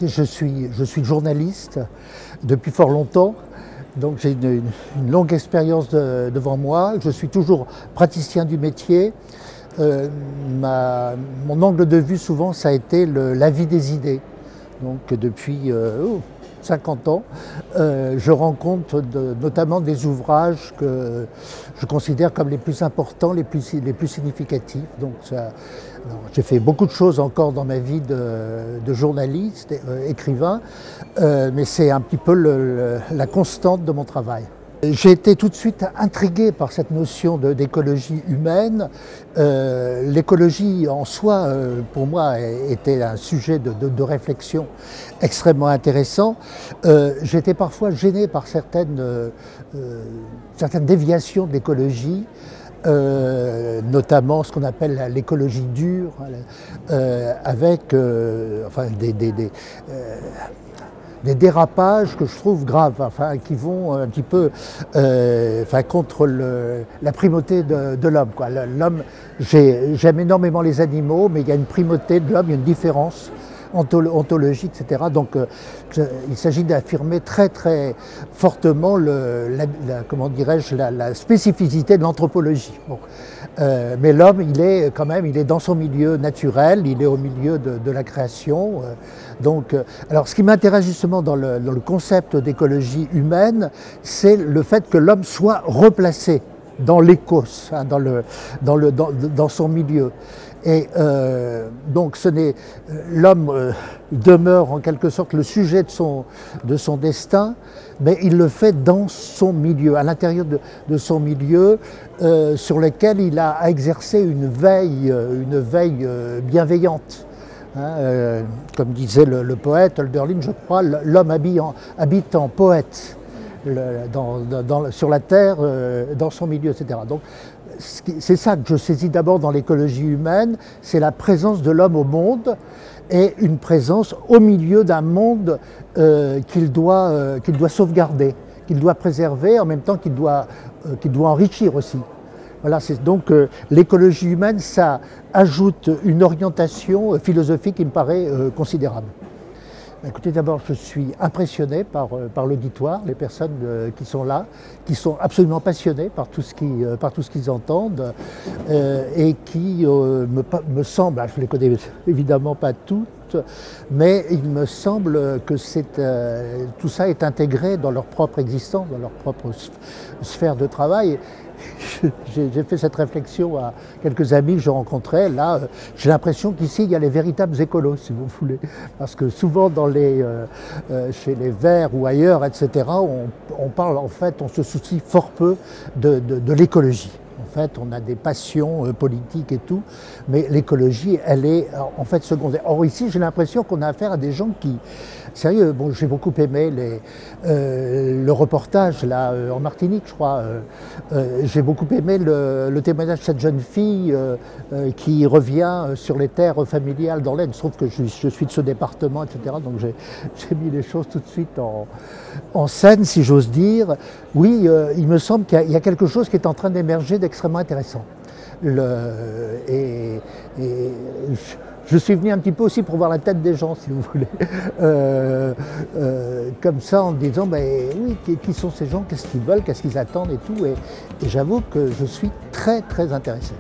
écoutez, je suis journaliste depuis fort longtemps, donc j'ai une longue expérience devant moi. Je suis toujours praticien du métier. Mon angle de vue souvent ça a été la vie des idées. Donc depuis 50 ans, je rencontre notamment des ouvrages que je considère comme les plus importants, les plus significatifs. Donc j'ai fait beaucoup de choses encore dans ma vie de journaliste, écrivain, mais c'est un petit peu la constante de mon travail. J'ai été tout de suite intrigué par cette notion d'écologie humaine. L'écologie en soi, pour moi, était un sujet de réflexion extrêmement intéressant. J'étais parfois gêné par certaines déviations de l'écologie, notamment ce qu'on appelle l'écologie dure, avec des dérapages que je trouve graves, qui vont un petit peu contre la primauté de l'homme. L'homme, j'aime énormément les animaux, mais il y a une primauté de l'homme, il y a une différence ontologique, etc. Donc il s'agit d'affirmer très très fortement la spécificité de l'anthropologie. Bon. Mais l'homme, il est dans son milieu naturel, il est au milieu de la création. Alors ce qui m'intéresse justement dans le concept d'écologie humaine, c'est le fait que l'homme soit replacé dans l'écos, dans son milieu. Et donc l'homme demeure en quelque sorte le sujet de son destin, mais il le fait dans son milieu, à l'intérieur de son milieu, sur lequel il a à exercer une veille bienveillante. Comme disait le poète Hölderlin, je crois, l'homme habite en poète sur la terre, dans son milieu, etc. Donc, c'est ça que je saisis d'abord dans l'écologie humaine, c'est la présence de l'homme au monde et une présence au milieu d'un monde qu'il doit sauvegarder, qu'il doit préserver, en même temps qu'il doit enrichir aussi. Voilà, donc l'écologie humaine, ça ajoute une orientation philosophique qui me paraît considérable. Écoutez, d'abord, je suis impressionné par l'auditoire, les personnes qui sont là, qui sont absolument passionnées par tout ce qu'ils entendent et qui me semble, je ne les connais évidemment pas toutes, mais il me semble que tout ça est intégré dans leur propre existence, dans leur propre sphère de travail. J'ai fait cette réflexion à quelques amis que je rencontrais. Là, j'ai l'impression qu'ici, il y a les véritables écolos, si vous voulez. Parce que souvent, chez les Verts ou ailleurs, etc., on parle, en fait, on se soucie fort peu de l'écologie. En fait, on a des passions politiques et tout, mais l'écologie, elle est en fait secondaire. Or ici, j'ai l'impression qu'on a affaire à des gens qui... Sérieux, bon, j'ai beaucoup aimé le reportage là, en Martinique, je crois. J'ai beaucoup aimé le témoignage de cette jeune fille qui revient sur les terres familiales dans l'Aisne. Je trouve que je suis de ce département, etc. Donc j'ai mis les choses tout de suite en scène, si j'ose dire. Oui, il me semble qu'il y a quelque chose qui est en train d'émerger d'extrêmement intéressant. Je suis venu un petit peu aussi pour voir la tête des gens, si vous voulez. Comme ça, en me disant, oui, qui sont ces gens, qu'est-ce qu'ils veulent, qu'est-ce qu'ils attendent et tout. Et j'avoue que je suis très, très intéressé.